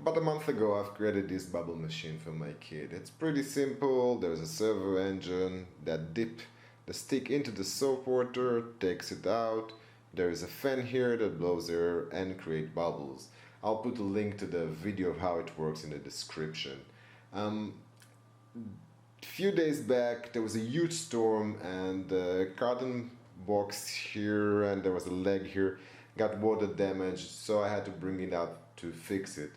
About a month ago I've created this bubble machine for my kid. It's pretty simple. There's a servo engine that dips the stick into the soap water, takes it out. There is a fan here that blows air and creates bubbles. I'll put a link to the video of how it works in the description. Few days back there was a huge storm and the carton box here and there was a leg here got water damaged, so I had to bring it out to fix it.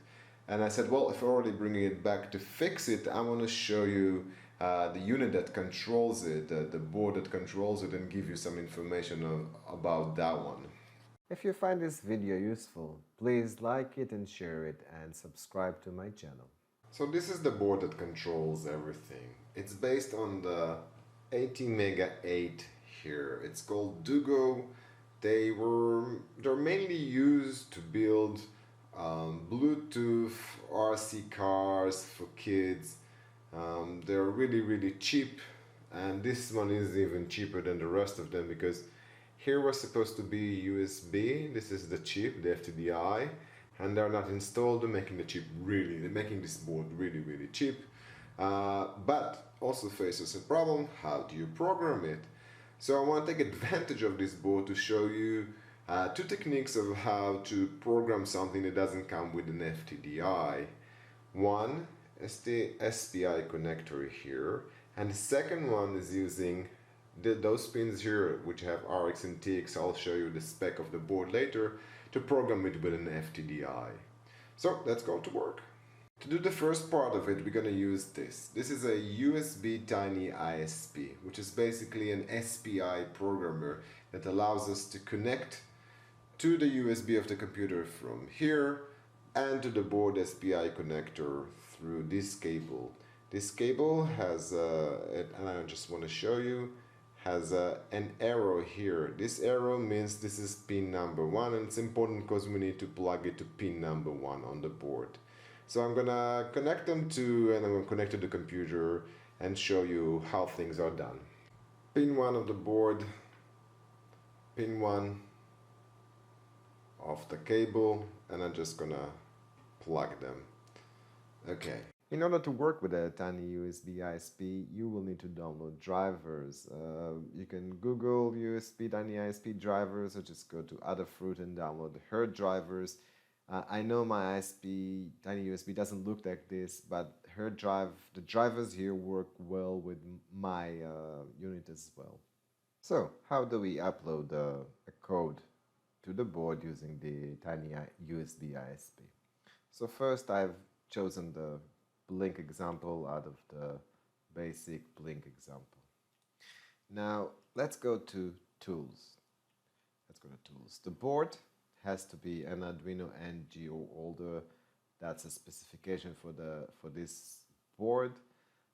And I said, well, if I'm already bringing it back to fix it, I want to show you the unit that controls it, the board that controls it, and give you some information about that one. If you find this video useful, please like it and share it and subscribe to my channel. So this is the board that controls everything. It's based on the 80MB8 here. It's called Dagu. They're mainly used to build Bluetooth RC cars for kids. They're really cheap, and this one is even cheaper than the rest of them because here was supposed to be USB. This is the chip, the FTDI, and they're not installed. They're making this board really cheap, but also faces a problem. How do you program it? So I want to take advantage of this board to show you two techniques of how to program something that doesn't come with an FTDI. One is the SPI connector here, and the second one is using those pins here which have RX and TX. I'll show you the spec of the board later to program it with an FTDI. So let's go to work. To do the first part of it, we're going to use this. This is a USB TinyUSbISP, which is basically an SPI programmer that allows us to connect to the USB of the computer from here and to the board SPI connector through this cable. This cable has, and I just want to show you, has an arrow here. This arrow means this is pin number 1, and it's important because we need to plug it to pin number 1 on the board. So I'm gonna connect them to, and I'm gonna connect to the computer and show you how things are done. Pin 1 of the board, pin 1 of the cable, and I'm just gonna plug them. Okay. In order to work with a TinyUSbISP, you will need to download drivers. You can Google USB TinyUSP drivers, or just go to Adafruit and download the HER drivers. I know my TinyUSB doesn't look like this, but the drivers here work well with my unit as well. So, how do we upload a code to the board using the TinyUSbISP? So first I've chosen the Blink example out of the basic Blink example. Now let's go to Tools. The board has to be an Arduino NG or older. That's a specification for this board.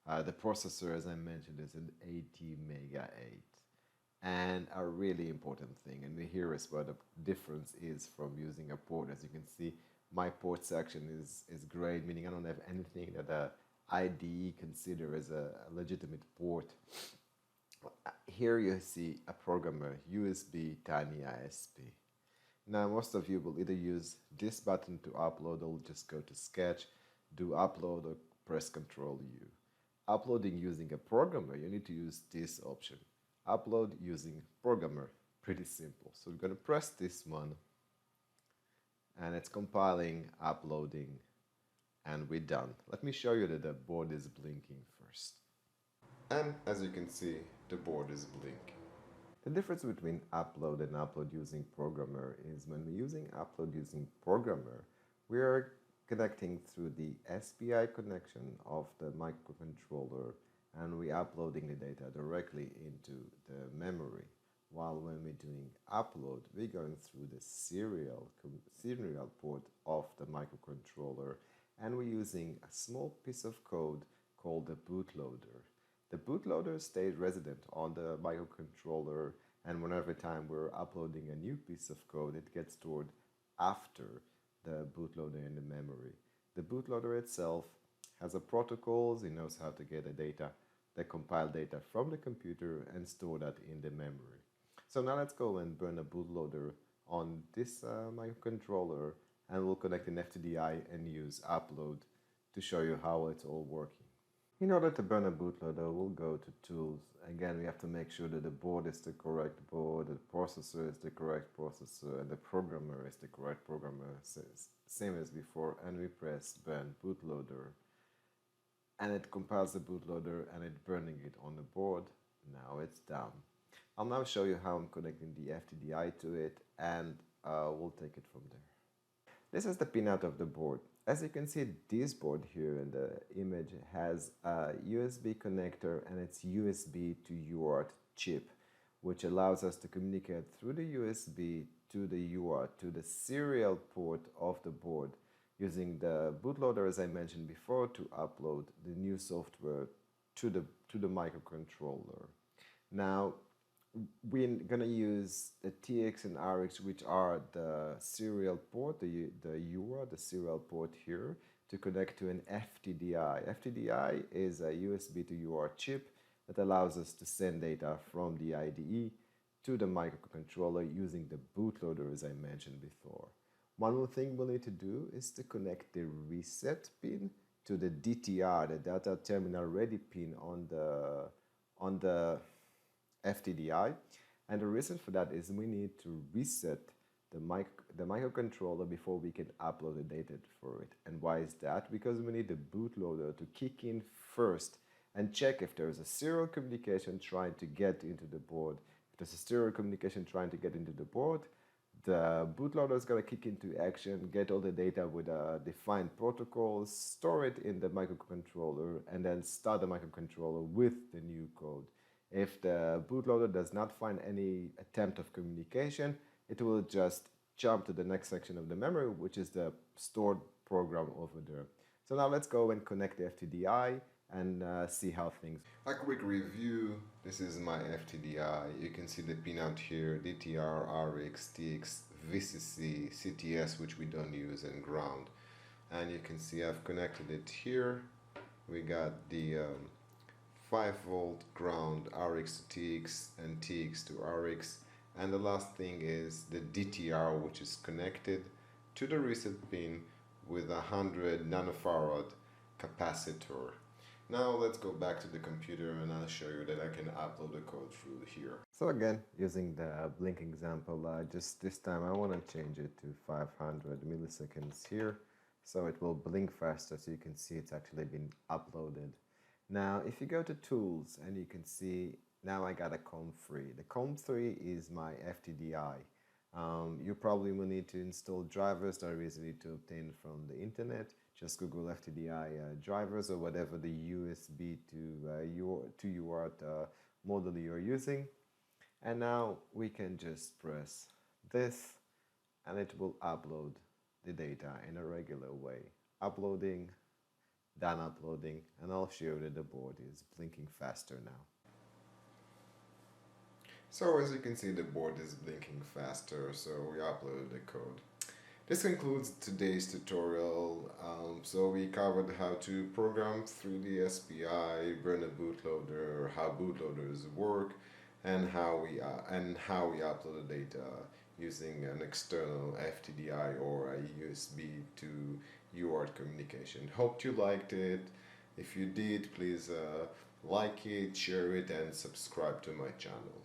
The processor, as I mentioned, is an 80MB8. And a really important thing, and here is where the difference is from using a port. As you can see, my port section is great, meaning I don't have anything that the IDE consider as a legitimate port. Here you see a programmer, USB TinyUSbISP. Now most of you will either use this button to upload, or just go to Sketch, do upload, or press Ctrl U. Uploading using a programmer, you need to use this option. Upload using programmer, pretty simple. So we're going to press this one, and it's compiling, uploading, and we're done. Let me show you that the board is blinking first. And as you can see, the board is blinking. The difference between upload and upload using programmer is when we're using upload using programmer, we are connecting through the SPI connection of the microcontroller, and we're uploading the data directly into the memory. While when we're doing upload, we're going through the serial port of the microcontroller, and we're using a small piece of code called the bootloader. The bootloader stays resident on the microcontroller, and whenever time we're uploading a new piece of code, it gets stored after the bootloader in the memory. The bootloader itself has a protocols. It knows how to get the compiled data from the computer and store that in the memory. So now let's go and burn a bootloader on this microcontroller and we'll connect an FTDI and use upload to show you how it's all working. In order to burn a bootloader, we'll go to Tools. Again, we have to make sure that the board is the correct board, the processor is the correct processor, and the programmer is the correct programmer, same as before, and we press Burn Bootloader. And it compiles the bootloader and it's burning it on the board. Now it's done. I'll now show you how I'm connecting the FTDI to it, and we'll take it from there. This is the pinout of the board. As you can see, this board here in the image has a USB connector and it's USB to UART chip, which allows us to communicate through the USB to the UART, to the serial port of the board, using the bootloader, as I mentioned before, to upload the new software to the microcontroller. Now, we're going to use the TX and RX, which are the serial port, the UART, the serial port here, to connect to an FTDI. FTDI is a USB to UART chip that allows us to send data from the IDE to the microcontroller using the bootloader, as I mentioned before. One more thing we'll need to do is to connect the reset pin to the DTR, the data terminal ready pin on the FTDI. And the reason for that is we need to reset the microcontroller before we can upload the data for it. And why is that? Because we need the bootloader to kick in first and check if there is a serial communication trying to get into the board. If there's a serial communication trying to get into the board, the bootloader is going to kick into action, get all the data with a defined protocol, store it in the microcontroller, and then start the microcontroller with the new code. If the bootloader does not find any attempt of communication, it will just jump to the next section of the memory, which is the stored program over there. So now let's go and connect the FTDI and see how things. A quick review. This is my FTDI. You can see the pinout here: DTR, RX, TX, VCC, CTS, which we don't use, and ground. And you can see I've connected it here. We got the 5-volt ground, RX to TX and TX to RX. And the last thing is the DTR, which is connected to the reset pin with a 100 nanofarad capacitor. Now let's go back to the computer and I'll show you that I can upload the code through here. So again, using the blink example, just this time I want to change it to 500 milliseconds here, so it will blink faster, so you can see it's actually been uploaded. Now, if you go to Tools, and you can see now I got a COM3. The COM3 is my FTDI. You probably will need to install drivers that are easy to obtain from the internet. Just Google FTDI drivers or whatever the USB to UART model you're using. And now we can just press this and it will upload the data in a regular way. Uploading, done uploading, and I'll show you that the board is blinking faster now. So as you can see, the board is blinking faster, so we uploaded the code. This concludes today's tutorial. So we covered how to program through the SPI, burn a bootloader, how bootloaders work, and how we upload the data using an external FTDI or a USB to UART communication. Hope you liked it. If you did, please like it, share it, and subscribe to my channel.